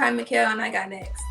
Kylah Michale, and I got next.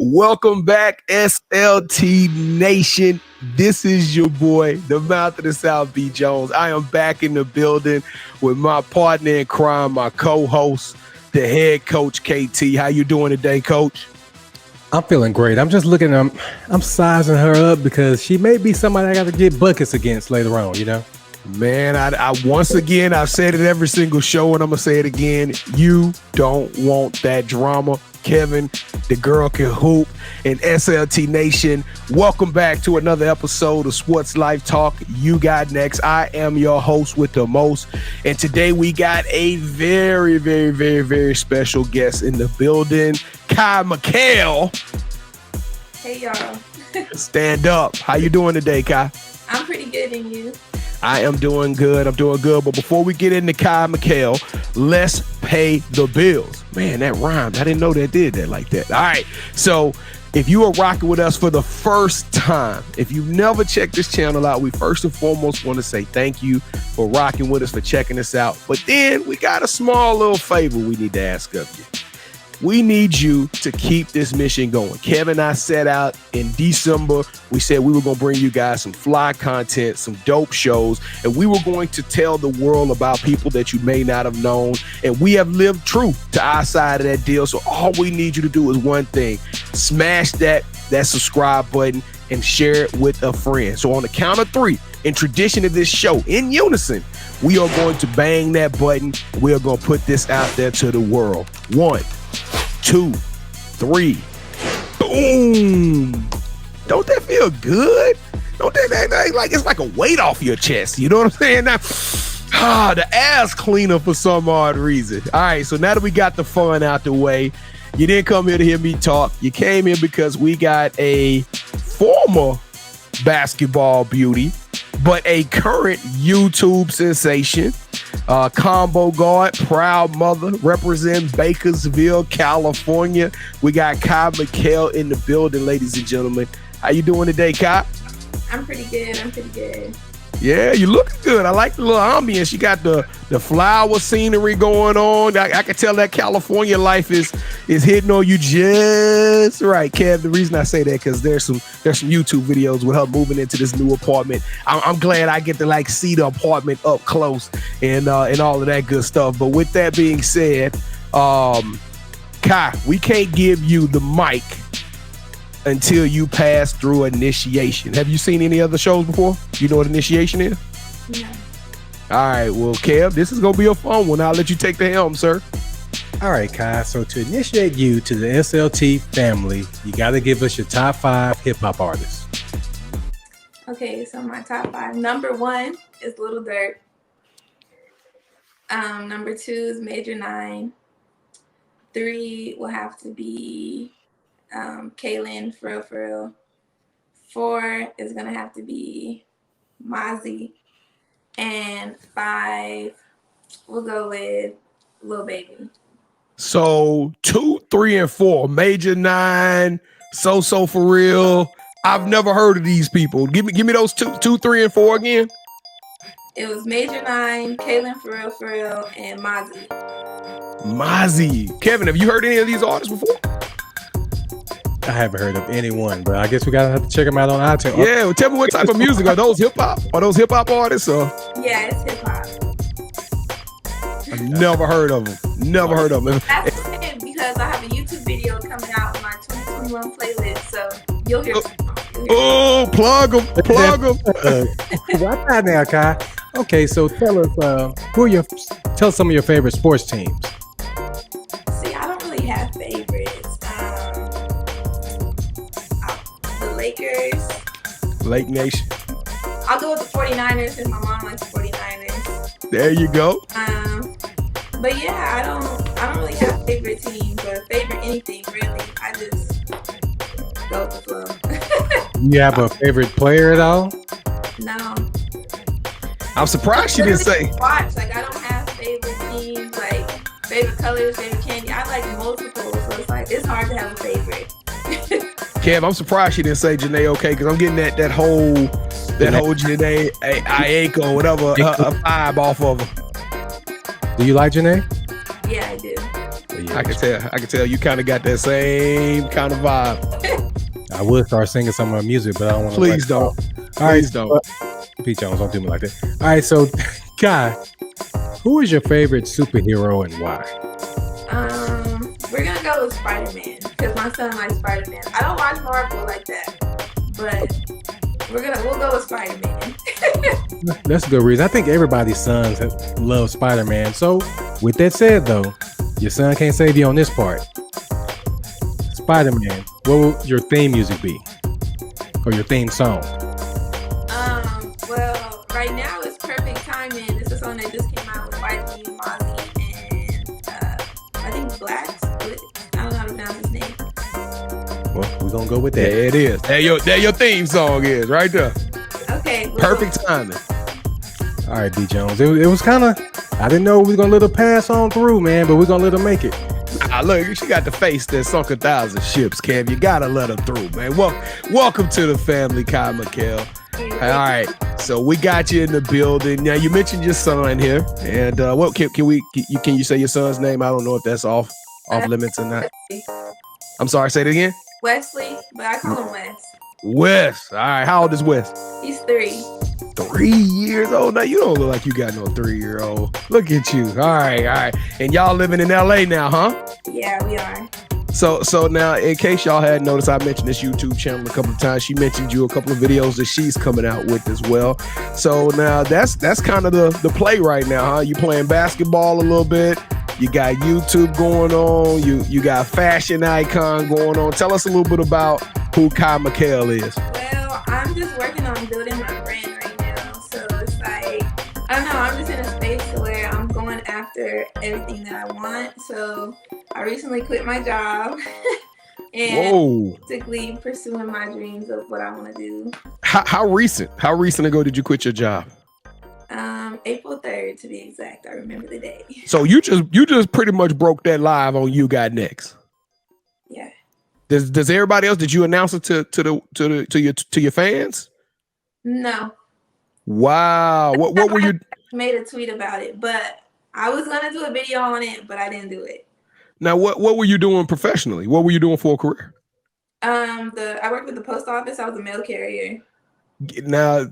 Welcome back, SLT Nation. This is your boy, the Mouth of the South, B. Jones. I am back in the building with my partner in crime, my co-host, the head coach, KT. How you doing today, Coach? I'm feeling great. I'm just looking, I'm sizing her up because she may be somebody I got to get buckets against later on, you know? Man, I once again, I've said it every single show, and I'm going to say it again. You don't want that drama. Kevin, the girl can hoop, and SLT Nation, welcome back to another episode of Sports Life Talk. You got next. I am your host with the most, and today we got a very, very, very, very special guest in the building, KY Miceale. Hey, y'all. Stand up. How you doing today, Kai? I'm pretty good, and you? I am doing good. But before we get into KY Miceale, let's pay the bills. Man, that rhymed. I didn't know that did that like that. All right. So if you are rocking with us for the first time, if you've never checked this channel out, we first and foremost want to say thank you for rocking with us, for checking us out. But then we got a small little favor we need to ask of you. We need you to keep this mission going. Kevin and I set out in December. We said we were going to bring you guys some fly content, some dope shows, and we were going to tell the world about people that you may not have known. And we have lived true to our side of that deal. So all we need you to do is one thing: smash that subscribe button and share it with a friend. So on the count of three, in tradition of this show, in unison, we are going to bang that button. We are going to put this out there to the world. 1, 2, 3, boom. Don't that feel good? Don't that like it's like a weight off your chest? You know what I'm saying? Now, the ass cleaner for some odd reason. All right, so now that we got the fun out the way, you didn't come here to hear me talk. You came here because we got a former basketball beauty, but a current YouTube sensation. Combo guard, proud mother, represent Bakersfield, California. We got KY Miceale in the building, ladies and gentlemen. How you doing today, Kai? I'm pretty good. Yeah, you look good. I like the little ambience. You got the flower scenery going on. I can tell that California life is hitting on you just right, Kev. The reason I say that because there's some YouTube videos with her moving into this new apartment. I'm glad I get to like see the apartment up close and all of that good stuff. But with that being said, Kai, we can't give you the mic until you pass through initiation. Have you seen any other shows before? You know what initiation is? Yeah. All right, well, Kev, this is going to be a fun one. I'll let you take the helm, sir. All right, Kai. So to initiate you to the SLT family, you got to give us your top 5 hip-hop artists. Okay, so my top 5. Number 1 is Lil Durk. Number 2 is Major 9. 3 will have to be Kaylin, for real. 4 is gonna have to be Mozzie, and 5 we'll go with Lil Baby. So 2, 3, and 4, Major 9, So for real. I've never heard of these people. Give me those 2, 3, and 4 again. It was Major 9, Kaylin, for real, and Mozzie. Kevin, have you heard any of these artists before? I haven't heard of anyone, but I guess we gotta have to check them out on iTunes. Yeah, well, tell me what type of music. Are those hip hop? Are those hip hop artists? Or? Yeah, it's hip hop. I've never heard of them. That's it, because I have a YouTube video coming out on my 2021 playlist, so you'll hear. Oh, plug them. What's that now, Kai? Okay, so tell us tell us some of your favorite sports teams. See, I don't really have favorites. The Lakers. Lake Nation. I'll go with the 49ers since my mom likes the 49ers. There you go. But yeah, I don't really have favorite teams or favorite anything really. I just go with the flow. You have a favorite player at all? No. I'm surprised she didn't say. Watch, like I don't have favorite teams, like favorite colors, favorite candy. I like multiple, so it's like it's hard to have a favorite. Kev, I'm surprised she didn't say 𝐥𝐤𝐤𝐿, because I'm getting that whole Jeanne 𝐼𝐸𝐤𝐿, whatever, a vibe off of her. Do you like Jeanne? Yeah, I do. Yeah. I can tell you kind of got that same kind of vibe. I would start singing some of her music, but I don't want to. Please don't. Please don't. Pete Jones, don't do me like that. All right, so Kai, who is your favorite superhero and why? We're gonna go with Spider-Man because my son likes Spider-Man. I don't watch Marvel like that, but we'll go with Spider-Man. That's a good reason. I think everybody's sons love Spider-Man. So with that said, though, your son can't save you on this part. Spider-Man, what will your theme music be, or your theme song? Well, right now it's Perfect Timing. It's a song that just came out with Ivyanna Lewis and I think Blacks. I don't know how to pronounce his name. Well, we're gonna go with that. There it is. There your theme song is right there. Okay. Perfect timing. All right, D Jones. It was kind of. I didn't know we was gonna let her pass on through, man, but we're gonna let her make it. Look, she got the face that sunk 1,000 ships, Kev. You gotta let her through, man. Welcome to the family, Kylah Michale. All right, so we got you in the building. Now you mentioned your son here, and what can you say your son's name? I don't know if that's off limits or not. I'm sorry, say it again. Wesley, but I call him Wes. Wes. All right, how old is Wes? He's 3. 3 years old. Now you don't look like you got no 3-year-old. Look at you. All right. And y'all living in LA now, huh? Yeah, we are. So now, in case y'all hadn't noticed, I mentioned this YouTube channel a couple of times. She mentioned you a couple of videos that she's coming out with as well. So now that's kind of the play right now, huh? You playing basketball a little bit. You got YouTube going on. You got fashion icon going on. Tell us a little bit about who Kylah Michale is. Well, I'm just working on building my brand right now. So it's like, I don't know, I'm just in a space where I'm going after everything that I want. So I recently quit my job and basically pursuing my dreams of what I want to do. How recent ago did you quit your job? April 3rd to be exact. I remember the day. So you just pretty much broke that live on You Got Next. Yeah. Does everybody else? Did you announce it to your fans? No. Wow. What were you? Made a tweet about it, but I was gonna do a video on it, but I didn't do it. Now, what were you doing professionally? What were you doing for a career? I worked with the post office. I was a mail carrier. Now,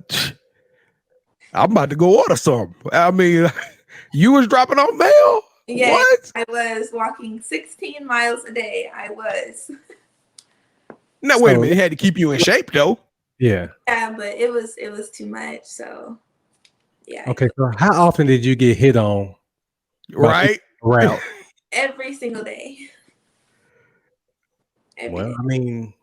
I'm about to go order some. I mean, you was dropping off mail? Yeah, what? I was walking 16 miles a day. I was. Now, wait a minute. It had to keep you in shape, though. Yeah. Yeah, but it was too much. So, yeah. Okay. So, how often did you get hit on? Right. Route. Every single day. Every day. I mean,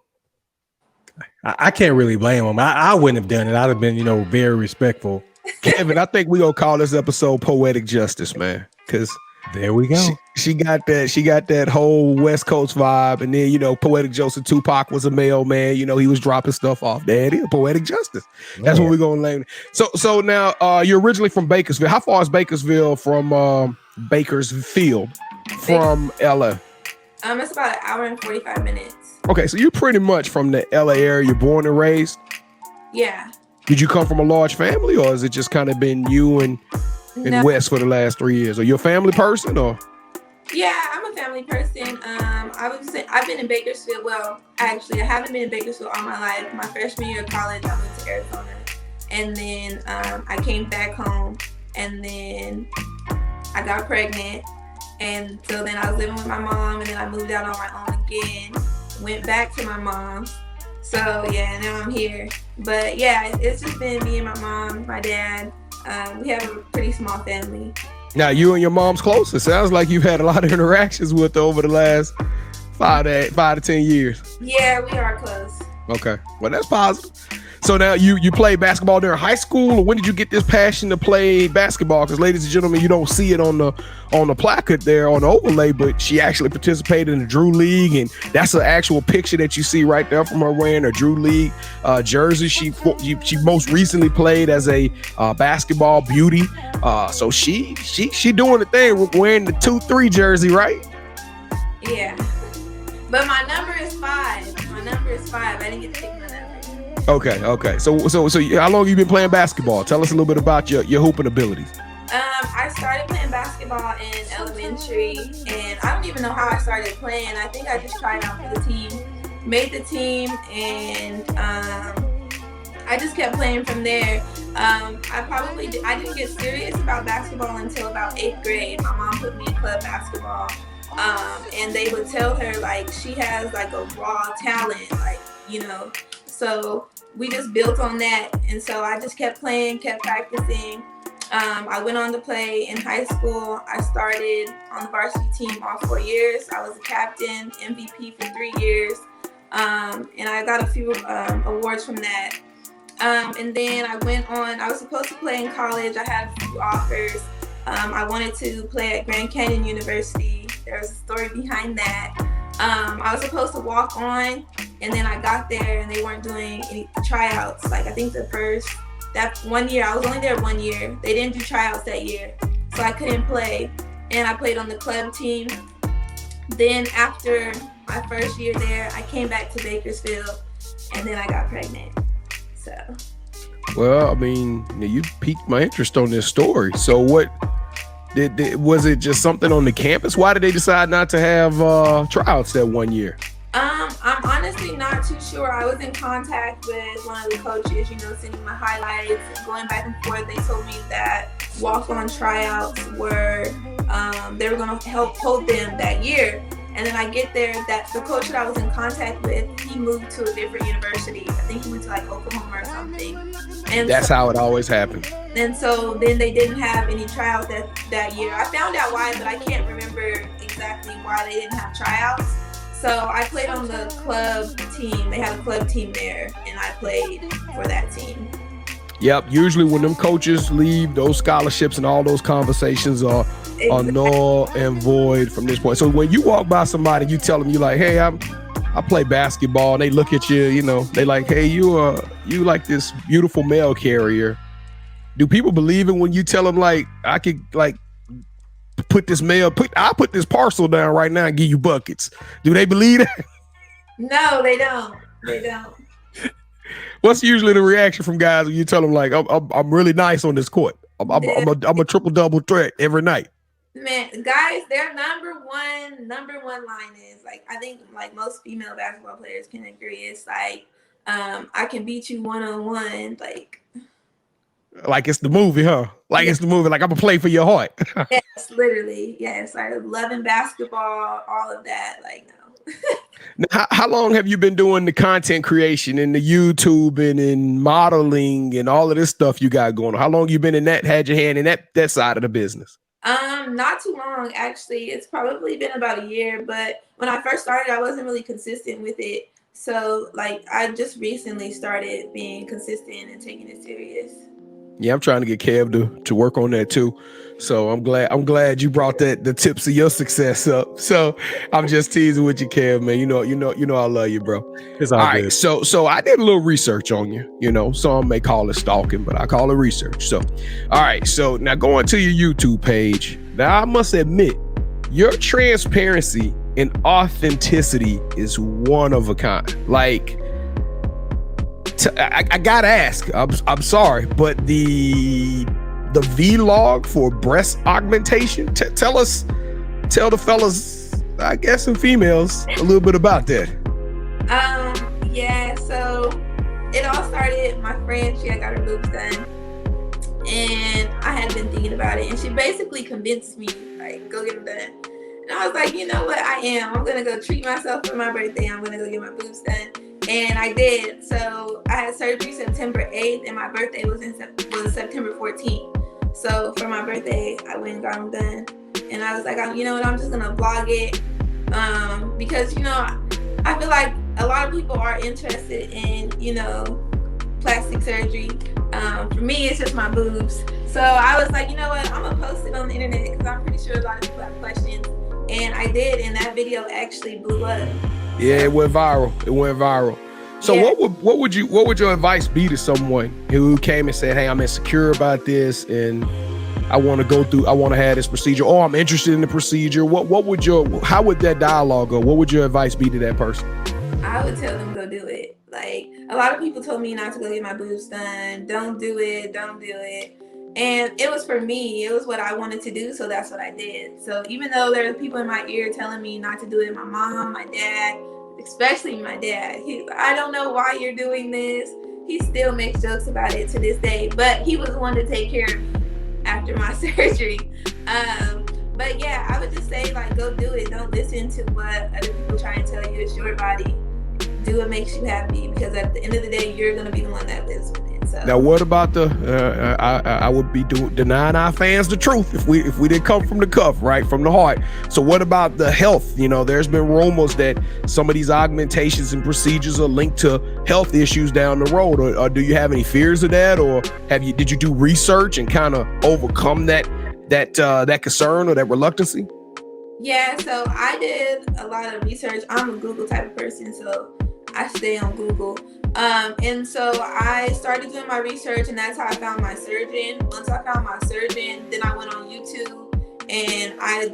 I can't really blame him. I wouldn't have done it. I'd have been, very respectful. Kevin, I think we gonna call this episode Poetic Justice, man. Because there we go. She got that whole West Coast vibe, and then Poetic Justice. Tupac was a mailman. He was dropping stuff off. There it is, Poetic Justice. That's what we're gonna name it. So now you're originally from Bakersfield. How far is Bakersfield from Bakersfield from LA? It's about an hour and 45 minutes. Okay, so you're pretty much from the LA area. You're born and raised. Yeah. Did you come from a large family, or has it just kind of been you and Wes for the last 3 years? Are you a family person, or? Yeah, I'm a family person. I've been in Bakersfield. Well, actually, I haven't been in Bakersfield all my life. My freshman year of college, I moved to Arizona, and then I came back home, and then I got pregnant, and so then I was living with my mom, and then I moved out on my own again. Went back to my mom's. So yeah, now I'm here. But yeah, it's just been me and my mom, my dad. We have a pretty small family. Now you and your mom's close. It sounds like you've had a lot of interactions with her over the last 5 to 10 years. Yeah, we are close. Okay, well that's positive. So now you played basketball during high school, or when did you get this passion to play basketball? Because ladies and gentlemen, you don't see it on the placard there on the overlay, but she actually participated in the Drew League, and that's an actual picture that you see right there from her wearing a Drew League jersey. She most recently played as a basketball beauty, so she doing the thing wearing the 2-3 jersey, right? Yeah, but my number is 5. My number is 5. I didn't get to pick my number. Okay. So how long have you been playing basketball? Tell us a little bit about your hooping abilities. I started playing basketball in elementary, and I don't even know how I started playing. I think I just tried out for the team, made the team, and I just kept playing from there. I didn't get serious about basketball until about 8th grade. My mom put me in club basketball, and they would tell her like she has like a raw talent, like, you know. So we just built on that, and so I just kept playing, kept practicing. I went on to play in high school. I started on the varsity team all 4 years. I was a captain, MVP for 3 years, and I got a few awards from that. And then I went on. I was supposed to play in college. I had a few offers. I wanted to play at Grand Canyon University. There was a story behind that. I was supposed to walk on, and then I got there and they weren't doing any tryouts. Like I think that 1 year, I was only there 1 year. They didn't do tryouts that year, so I couldn't play. And I played on the club team. Then after my first year there, I came back to Bakersfield, and then I got pregnant. So. Well, I mean, you piqued my interest on this story. So what? Was it just something on the campus? Why did they decide not to have tryouts that 1 year? I'm honestly not too sure. I was in contact with one of the coaches, sending my highlights, going back and forth. They told me that walk-on tryouts were, they were going to help hold them that year. And then I get there, that the coach that I was in contact with, he moved to a different university. I think he went to like Oklahoma or something. And that's how it always happened. And so then they didn't have any tryouts that year. I found out why, but I can't remember exactly why they didn't have tryouts. So I played on the club team. They had a club team there, and I played for that team. Yep. Usually when them coaches leave, those scholarships and all those conversations are null and void from this point. So when you walk by somebody, you tell them, you like, hey, I play basketball, and they look at you, they like, hey, you like this beautiful mail carrier. Do people believe it when you tell them like, I could like I'll put this parcel down right now and give you buckets? Do they believe that? No, they don't. They don't. What's usually the reaction from guys when you tell them like, I'm really nice on this court. I'm a triple double threat every night. Man, guys, their number one line is like, I think like most female basketball players can agree. It's like, I can beat you 1-on-1, like it's the movie, huh? Like it's the movie. Like I'm gonna play for your heart. Yes, literally. Yes, I love in basketball, all of that. Like no. Now, how long have you been doing the content creation and the YouTube and in modeling and all of this stuff you got going on? How long you been in that? Had your hand in that side of the business? Not too long, actually. It's probably been about a year, but when I first started, I wasn't really consistent with it. So like I just recently started being consistent and taking it serious. Yeah, I'm trying to get Kev to work on that too. So I'm glad you brought the tips of your success up. So I'm just teasing with you, Kev, man. You know I love you, bro. It's all good. Right, so I did a little research on you. Some may call it stalking, but I call it research. So all right, so now going to your YouTube page. Now I must admit, your transparency and authenticity is one of a kind. Like I gotta ask. I'm sorry, but the vlog for breast augmentation. Tell the fellas, I guess, and females a little bit about that. Yeah. So it all started. My friend, she had got her boobs done, and I had been thinking about it, and she basically convinced me, like, go get them done. And I was like, you know what? I'm gonna go treat myself for my birthday. I'm gonna go get my boobs done. And I did. So I had surgery September 8th, and my birthday was September 14th. So for my birthday, I went and got them done. And I was like, you know what? I'm just gonna vlog it, because I feel like a lot of people are interested in plastic surgery. For me, it's just my boobs. So I was like, you know what? I'm gonna post it on the internet because I'm pretty sure a lot of people have questions. And I did, and that video actually blew up. Yeah, it went viral. It went viral. So Yeah. what would your advice be to someone who came and said, "Hey, I'm insecure about this, and I want to have this procedure, or I'm interested in the procedure"? How would that dialogue go? What would your advice be to that person? I would tell them go do it. Like, a lot of people told me not to go get my boobs done. Don't do it. Don't do it. And it was for me. It was what I wanted to do, so that's what I did. So even though there are people in my ear telling me not to do it, my mom, my dad, especially my dad, I don't know why you're doing this. He still makes jokes about it to this day, but he was the one to take care of me after my surgery. But yeah, I would just say, like, go do it. Don't listen to what other people try and tell you. It's your body. Do what makes you happy, because at the end of the day, you're going to be the one that lives with it. So. Now, what about I would be denying our fans the truth if we didn't come from the cuff, right, from the heart. So what about the health? You know, there's been rumors that some of these augmentations and procedures are linked to health issues down the road. Or do you have any fears of that, or did you do research and kind of overcome that concern or that reluctancy? Yeah, so I did a lot of research. I'm a Google type of person, so I stay on Google. And so I started doing my research, and that's how I found my surgeon. Once I found my surgeon, then I went on YouTube and I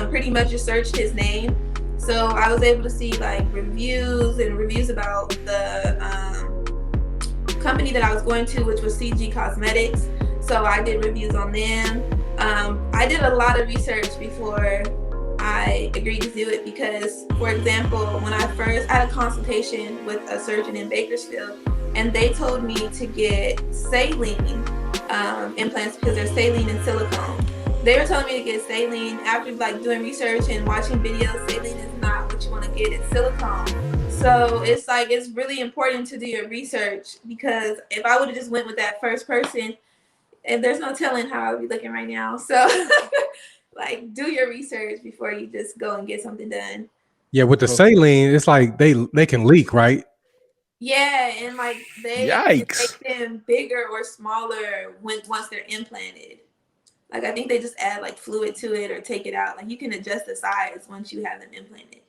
pretty much just searched his name. So I was able to see like reviews about the company that I was going to, which was 𝐤𝐨𝐬 Cosmetics. So I did reviews on them. I did a lot of research before I agreed to do it because, for example, when I had a consultation with a surgeon in Bakersfield, and they told me to get saline implants because they're saline and silicone. They were telling me to get saline. After like doing research and watching videos, saline is not what you want to get, it's silicone. So it's like, it's really important to do your research, because if I would have just went with that first person, and there's no telling how I would be looking right now. So like, do your research before you just go and get something done. Yeah, with the saline, it's like they can leak, right? Yeah, and like they make them bigger or smaller once they're implanted. Like, I think they just add like fluid to it or take it out. Like, you can adjust the size once you have them implanted.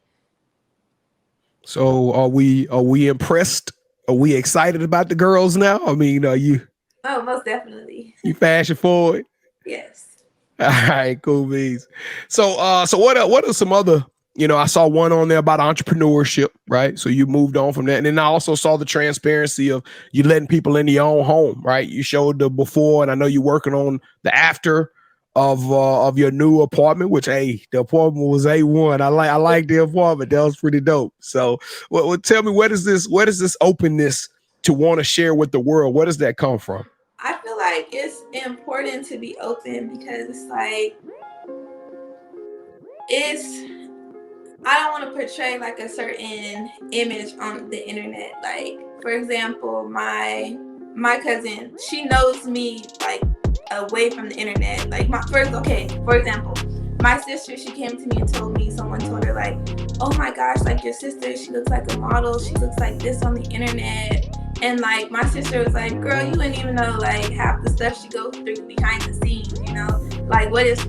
So are we impressed? Are we excited about the girls now? I mean, are you? Oh, most definitely. You fashion forward? Yes. All right, cool beans. So what are some other, I saw one on there about entrepreneurship, right? So you moved on from that. And then I also saw the transparency of you letting people into your own home, right? You showed the before, and I know you're working on the after of your new apartment, which, hey, the apartment was A1. I like the apartment. That was pretty dope. So tell me, where does this openness to want to share with the world, where does that come from? I feel like it's important to be open because it's like, I don't want to portray like a certain image on the internet. Like, for example, my cousin, she knows me like away from the internet. Like, for example, my sister, she came to me and someone told her like, oh my gosh, like your sister, she looks like a model. She looks like this on the internet. And like, my sister was like, girl, you wouldn't even know like half the stuff she goes through behind the scenes, like what it's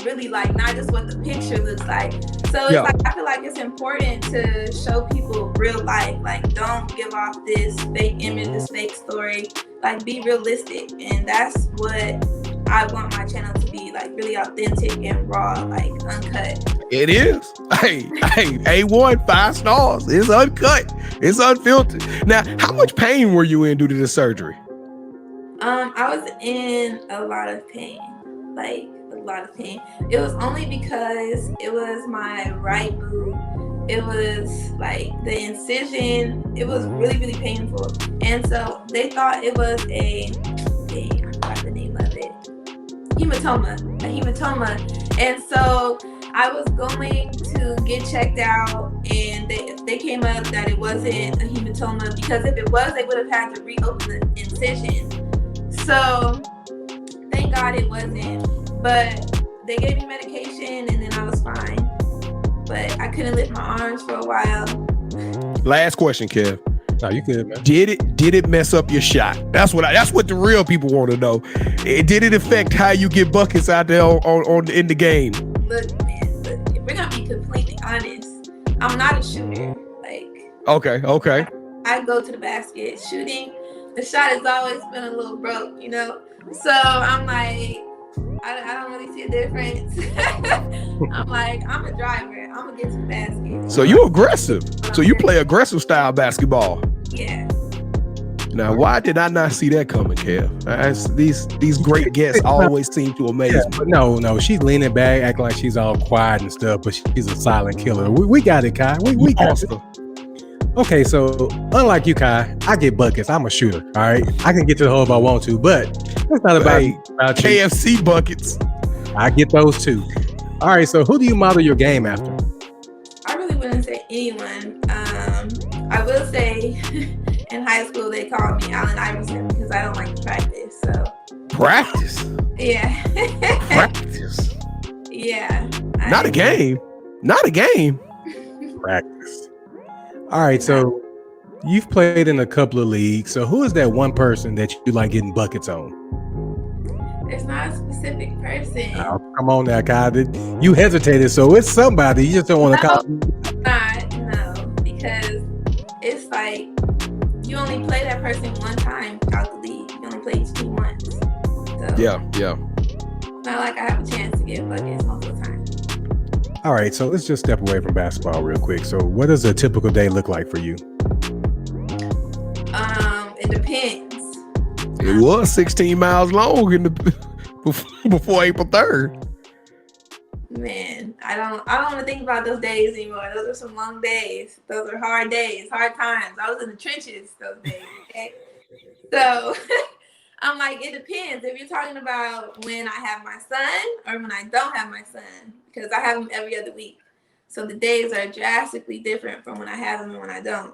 really like, not just what the picture looks like. So it's like, I feel like it's important to show people real life. Like, don't give off this fake image, this fake story. Like, be realistic. And that's what I want my channel to be, like really authentic and raw, like uncut. It is. Hey, A1, 5 stars. It's uncut. It's unfiltered. Now, how much pain were you in due to the surgery? I was in a lot of pain. Like, a lot of pain. It was only because it was my right boob. It was like the incision. It was really, really painful. And so they thought it was I forgot the name of it. A hematoma. And so I was going to get checked out, and they came up that it wasn't a hematoma, because if it was, they would have had to reopen the incision. So thank God it wasn't. But they gave me medication, and then I was fine. But I couldn't lift my arms for a while. Last question, Kev. No, you good, man. Did it mess up your shot? That's what the real people want to know. Did it affect how you get buckets out there on in the game? Look, man, if we're gonna be completely honest, I'm not a shooter. Like, okay. I go to the basket. Shooting, the shot has always been a little broke, you know? So I'm like, I don't really see a difference. I'm like, I'm a driver. I'm gonna get to the basket. So you aggressive. So you play aggressive style basketball. Yeah. Now, why did I not see that coming, Kev? These great guests always seem to amaze me. But no, she's leaning back, acting like she's all quiet and stuff, but she's a silent killer. We got it, Kai. We got it. Okay, so unlike you, Kai, I get buckets. I'm a shooter. All right, I can get to the hole if I want to, but it's not about KFC buckets. I get those too. All right, so who do you model your game after? I really wouldn't say anyone. I will say in high school they called me Allen Iverson because I don't like to practice. So practice. Yeah. Practice. Yeah. Not a game. Practice. All right, so you've played in a couple of leagues. So who is that one person that you like getting buckets on? There's not a specific person. Oh, come on now, Kai. You hesitated, so it's somebody. You just don't want to call. No, because it's like you only play that person one time out the league. You only play each team once. So Yeah. It's not like I have a chance to get buckets multiple times. All right, so let's just step away from basketball real quick. So what does a typical day look like for you? It depends. It was 16 miles long before April 3rd. Man, I don't want to think about those days anymore. Those are some long days. Those are hard days, hard times. I was in the trenches those days. Okay, so I'm like, it depends. If you're talking about when I have my son or when I don't have my son, because I have him every other week. So the days are drastically different from when I have him and when I don't.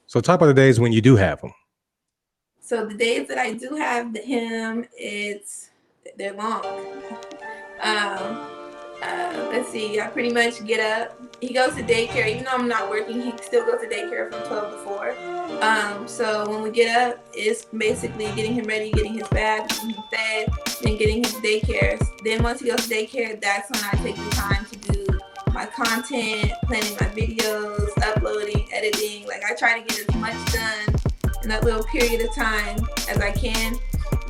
So talk about the days when you do have them. So the days that I do have him, they're long. Let's see, I pretty much get up. He goes to daycare. Even though I'm not working, he still goes to daycare from 12 to 4. So when we get up, it's basically getting him ready, getting his bath, getting him fed, then getting him to daycare. Then once he goes to daycare, that's when I take the time to do my content, planning my videos, uploading, editing. Like, I try to get as much done in that little period of time as I can.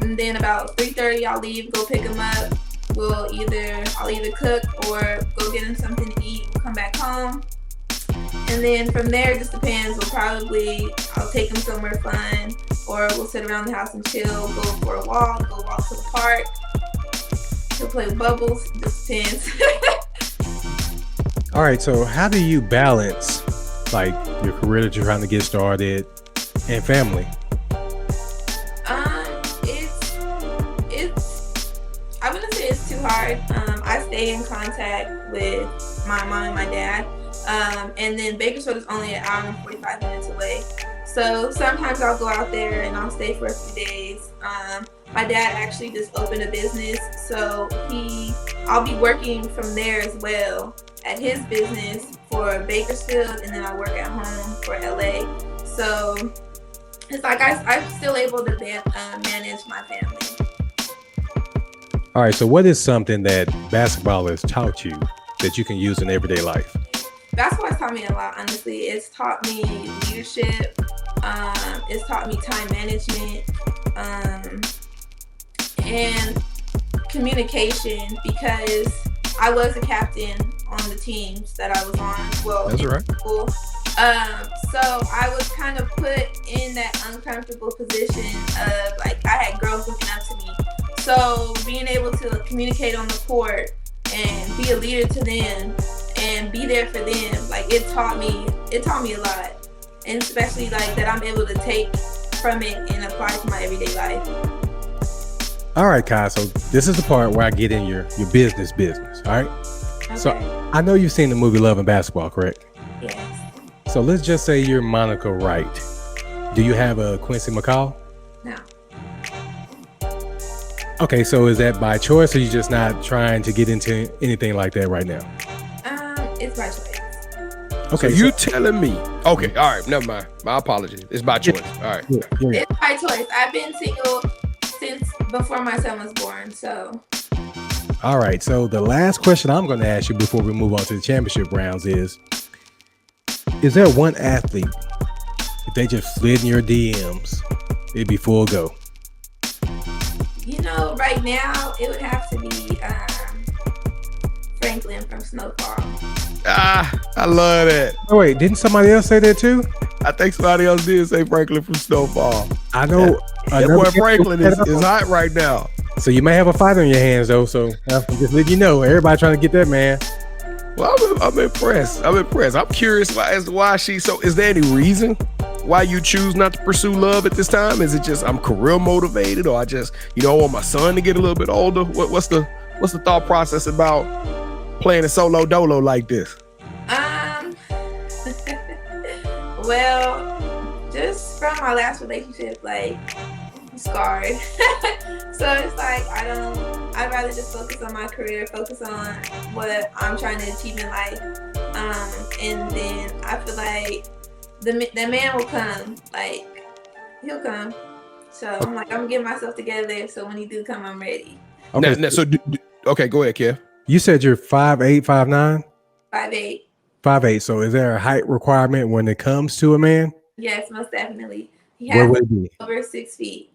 And then about 3:30, I'll leave, go pick him up. I'll either cook or go get him something to eat, come back home. And then from there, it just depends. I'll take him somewhere fun, or we'll sit around the house and chill, go for a walk, go walk to the park. He'll play with bubbles, just depends. All right, so how do you balance like your career that you're trying to get started and family? I wouldn't say it's too hard. I stay in contact with my mom and my dad. And then Bakersfield is only an hour and 45 minutes away. So sometimes I'll go out there and I'll stay for a few days. My dad actually just opened a business, so I'll be working from there as well at his business for Bakersfield, and then I work at home for LA. So it's like I'm still able to manage my family. All right, so what is something that basketball has taught you that you can use in everyday life? Basketball has taught me a lot, honestly. It's taught me leadership. It's taught me time management and communication, because I was a captain on the teams that I was on. Well, that's right. School. So I was kind of put in that uncomfortable position of, like, I had girls looking up to me. So being able to communicate on the court and be a leader to them and be there for them, like, it taught me a lot. And especially like that I'm able to take from it and apply to my everyday life. All right, Kai, so this is the part where I get in your business, all right? Okay. So I know you've seen the movie Love and Basketball, correct? Yes. So let's just say you're Monica Wright. Do you have a Quincy McCall? No. Okay, so is that by choice, or you just not trying to get into anything like that right now? It's by choice. Okay, so you telling me? Okay, all right, never mind. My apologies. It's by choice. All right, it's by choice. I've been single since before my son was born. So. All right. So the last question I'm going to ask you before we move on to the championship rounds is there one athlete, if they just slid in your DMs, it'd be full go? You know, right now it would have to be Franklin from Snowfall. I love that. Oh wait, didn't somebody else say that too? I think somebody else did say Franklin from Snowfall. I know. That boy Franklin is hot right now. So you may have a fight on your hands though. So I'm just letting you know, everybody trying to get that man. Well, I'm impressed. I'm curious as to why she. So, is there any reason why you choose not to pursue love at this time? Is it just I'm career motivated, or I just want my son to get a little bit older? What's the thought process about playing a solo dolo like this? Well, just from my last relationship, like, I'm scarred. So it's like I'd rather just focus on my career, focus on what I'm trying to achieve in life. And then I feel like the man will come, like, he'll come. So I'm like, I'm gonna get myself together so when he do come, I'm ready. Okay, okay, go ahead, Kev. You said you're 5'8", 5'9"? 5'8". 5'8". So is there a height requirement when it comes to a man? Yes, most definitely. He has over 6 feet.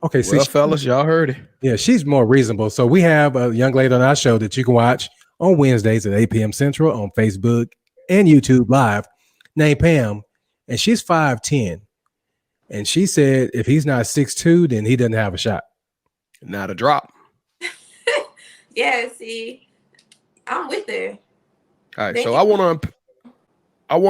Okay, so well, fellas, y'all heard it. Yeah, she's more reasonable. So we have a young lady on our show that you can watch on Wednesdays at 8 p.m. Central on Facebook and YouTube Live, named Pam, and she's 5'10". And she said if he's not 6'2", then he doesn't have a shot. Not a drop. Yeah, see, I'm with her. All right, so I want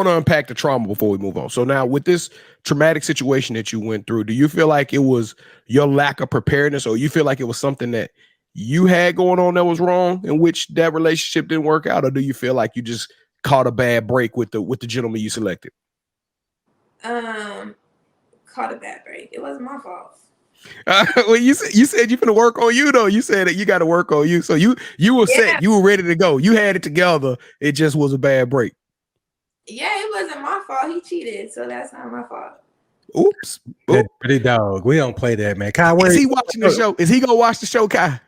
to unpack the trauma before we move on. So now with this traumatic situation that you went through, do you feel like it was your lack of preparedness, or you feel like it was something that you had going on that was wrong, in which that relationship didn't work out, or do you feel like you just caught a bad break with the gentleman you selected? Caught a bad break. It wasn't my fault. Well, you said you finna work on you though. You said that you got to work on you. So you were set. You were ready to go. You had it together. It just was a bad break. Yeah, it wasn't my fault. He cheated, so that's not my fault. Oops. That pretty dog. We don't play that, man. Kai, is he watching the show? Is he gonna watch the show, Kai?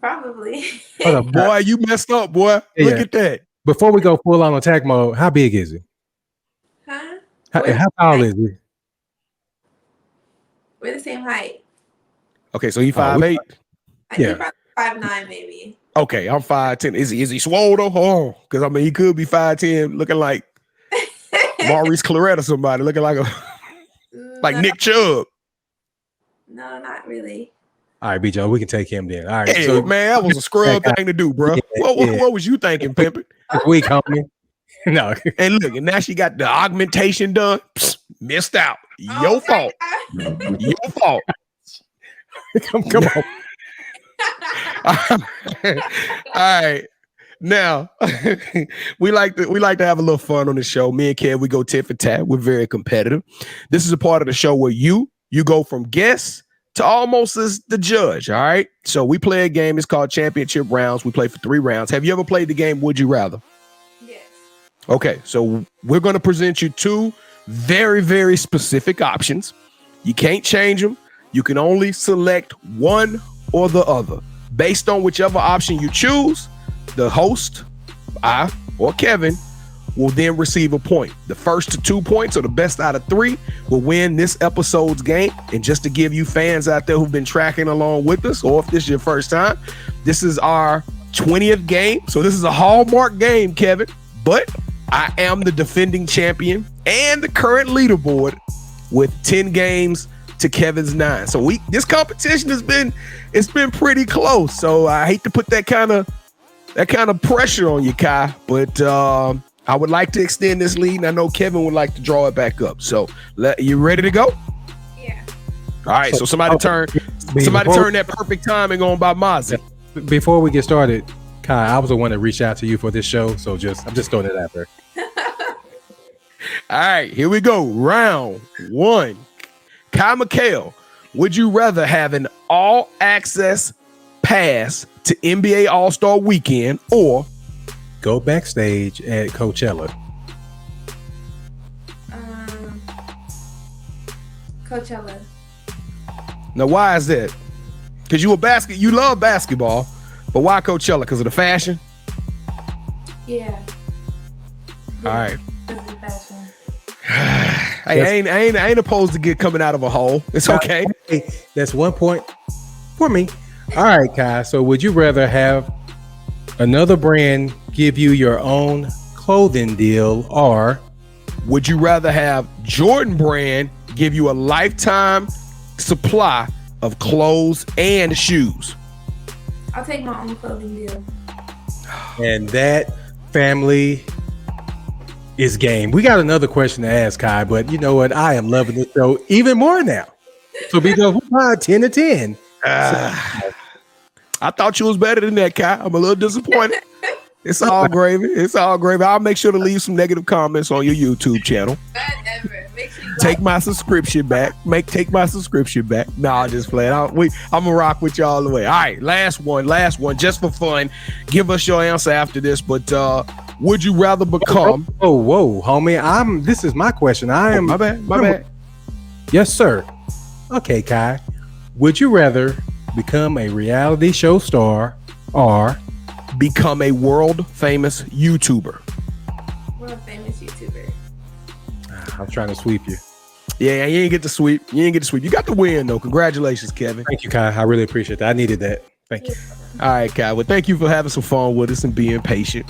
Probably. Boy, you messed up, boy. Yeah. Look at that. Before we go full on attack mode, how big is he? Huh? How tall is he? We're the same height. Okay, so he 5'8". Yeah, probably 5'9", maybe. Okay, I'm 5'10". Is he swole though? Oh, because I mean he could be 5'10", looking like Maurice Claret or somebody, looking like Nick Chubb. No, not really. All right, B-Joe, we can take him then. All right, hey, so man, that was a scrub thing to do, bro. What was you thinking, pimpin'? We coming? No. And look, and now she got the augmentation done. Psst, missed out. Your fault. Your fault. Come on. All right. Now we like to have a little fun on the show. Me and Kev, we go tit for tat. We're very competitive. This is a part of the show where you go from guest to almost as the judge. All right. So we play a game. It's called Championship Rounds. We play for 3 rounds. Have you ever played the game Would You Rather? Yes. Okay. So we're going to present you 2 very, very specific options. You can't change them. You can only select one or the other. Based on whichever option you choose, the host, I or Kevin, will then receive a point. The first to 2 points, or the best out of 3, will win this episode's game. And just to give you fans out there who've been tracking along with us, or if this is your first time, this is our 20th game. So this is a hallmark game, Kevin. But I am the defending champion and the current leaderboard with 10 games to Kevin's 9. So this competition has been pretty close. So I hate to put that kind of pressure on you, Kai, but I would like to extend this lead, and I know Kevin would like to draw it back up. So you ready to go? Yeah. All right. So somebody turn that perfect timing on by Mozzie. Before we get started, Kai, I was the one that reached out to you for this show, so I'm just throwing it out there. All right, here we go. Round 1. KY Miceale, would you rather have an all-access pass to NBA All-Star Weekend or go backstage at Coachella? Coachella. Now, why is that? Because you love basketball, but why Coachella? Because of the fashion? Yeah. All right. Because of the fashion. Hey, I ain't opposed to coming out of a hole. It's okay. Hey, that's 1 point for me. All right, Kai. So would you rather have another brand give you your own clothing deal, or would you rather have Jordan brand give you a lifetime supply of clothes and shoes? I'll take my own clothing deal. And that, family, is game. We got another question to ask, Kai, but you know what? I am loving this show even more now. So because we're 10 to 10. I thought you was better than that, Kai. I'm a little disappointed. It's all gravy. It's all gravy. I'll make sure to leave some negative comments on your YouTube channel. Whatever. Make sure you Take my subscription back. Take my subscription back. No, I'll just play it. I'm gonna rock with y'all all the way. All right, last one, just for fun. Give us your answer after this. But would you rather become? Whoa, homie. This is my question. My bad. Yes, sir. Okay, Kai. Would you rather become a reality show star or become a world famous YouTuber? World famous YouTuber. I'm trying to sweep you. Yeah, you ain't get to sweep. You got the win though. Congratulations, Kevin. Thank you, Kai. I really appreciate that. I needed that. Thank you. All right, Kai. Well, thank you for having some fun with us and being patient.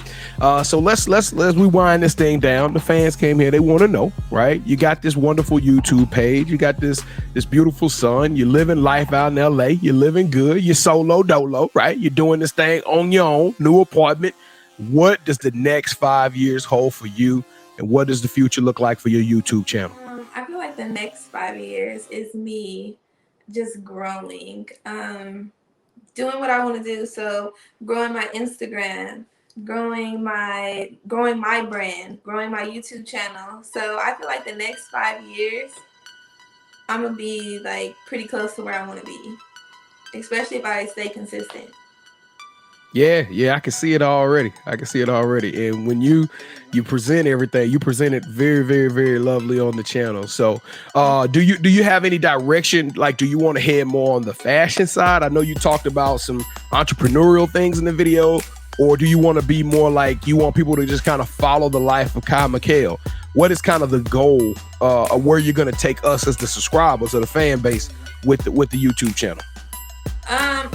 So let's rewind this thing down. The fans came here. They want to know, right? You got this wonderful YouTube page. You got this beautiful son. You're living life out in LA. You're living good. You're solo dolo, right? You're doing this thing on your own, new apartment. What does the next 5 years hold for you? And what does the future look like for your YouTube channel? I feel like the next 5 years is me just growing, doing what I want to do. So growing my Instagram, growing my brand, growing my YouTube channel. So I feel like the next 5 years, I'm gonna be like pretty close to where I want to be, especially if I stay consistent. Yeah, I can see it already. And when you present everything, you present it very, very, very lovely on the channel. So do you have any direction? Like, do you want to head more on the fashion side? I know you talked about some entrepreneurial things in the video, or do you want to be more like you want people to just kind of follow the life of Kylah Michale? What is kind of the goal of where you're going to take us as the subscribers or the fan base with the YouTube channel?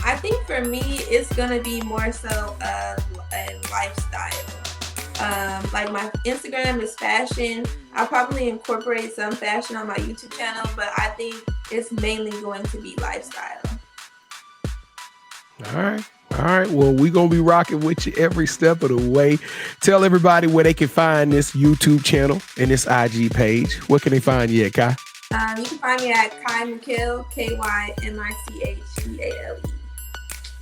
I think for me, it's gonna be more so a lifestyle. Like my Instagram is fashion. I'll probably incorporate some fashion on my YouTube channel, but I think it's mainly going to be lifestyle. All right. Well, we're going to be rocking with you every step of the way. Tell everybody where they can find this YouTube channel and this IG page. Where can they find you at, Kai? You can find me at Kylah Michale, KYMICHEALE.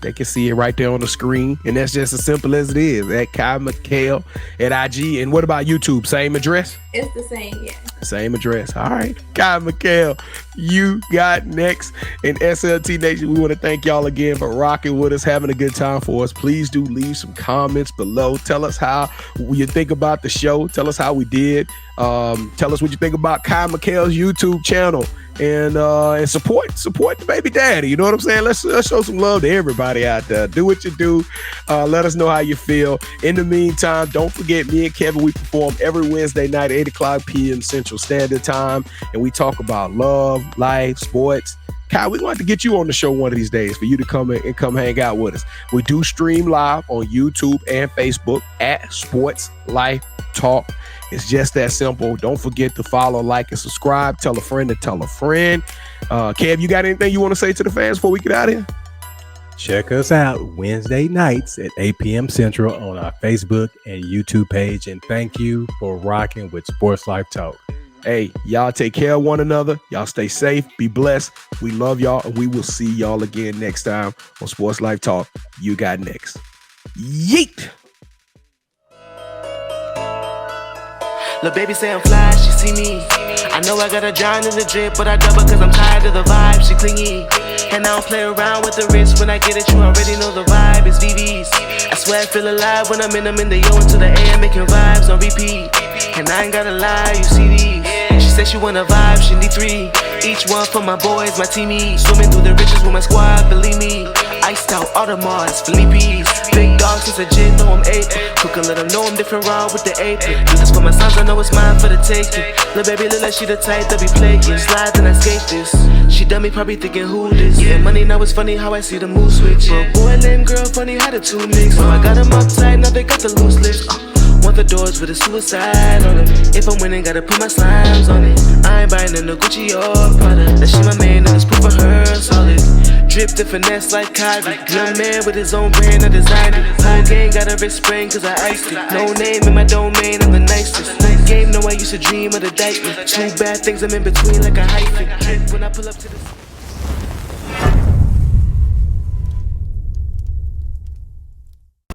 They can see it right there on the screen. And that's just as simple as it is. At Kylah Michale at IG. And what about YouTube? Same address? It's the same, yeah. Same address. All right. Kylah Michale, you got next. And SLT Nation, we want to thank y'all again for rocking with us, having a good time for us. Please do leave some comments below. Tell us how you think about the show. Tell us how we did. Tell us what you think about Kylah Michale's YouTube channel. And support the baby daddy. You know what I'm saying? Let's show some love to everybody out there. Do what you do. Let us know how you feel. In the meantime, don't forget, me and Kevin, we perform every Wednesday night, 8 o'clock p.m. Central Standard Time. And we talk about love, life, sports. Kai, we want to get you on the show one of these days for you to come hang out with us. We do stream live on YouTube and Facebook at SportsLifeTalk. It's just that simple. Don't forget to follow, like, and subscribe. Tell a friend to tell a friend. Kev, you got anything you want to say to the fans before we get out of here? Check us out Wednesday nights at 8 p.m. Central on our Facebook and YouTube page. And thank you for rocking with Sports Life Talk. Hey, y'all take care of one another. Y'all stay safe. Be blessed. We love y'all. And we will see y'all again next time on Sports Life Talk. You got next. Yeet. Lil' baby say I'm fly, she see me. I know I got a John in the drip, but I double cause I'm tired of the vibe, she clingy. And I don't play around with the wrist. When I get it, you already know the vibe. It's VVs. I swear I feel alive when I'm in them in the yo into the AM, making vibes on repeat. And I ain't gotta lie, you see these. She said she wanna vibe, she need 3. Each one for my boys, my teamies. Swimming through the riches with my squad, believe me. Iced out Audemars, Philippe's. Big dog since a J, know I'm 8. Cook and let them know I'm different raw with the apron. Do this for my sons, I know it's mine for the taking. Lil' baby look like she the type that be playing. Slide and I skate this. She done me probably thinking who this. Yeah, money now it's funny how I see the mood switch. But boy, lame girl, funny how the two mix. So I got them uptight, now they got the loose lips. Want the doors with a suicide on it. If I'm winning, gotta put my slimes on it. I ain't buying in the Gucci or Prada. That she my main and it's proof for her solid. Dripped and finesse like Kyrie. Young man with his own brand, I designed it. Whole gang got a wrist spring cause I iced it. No name in my domain, I'm the nicest. Game, know I used to dream of the diamond. 2 bad things I'm in between like a hyphen. When I pull up to the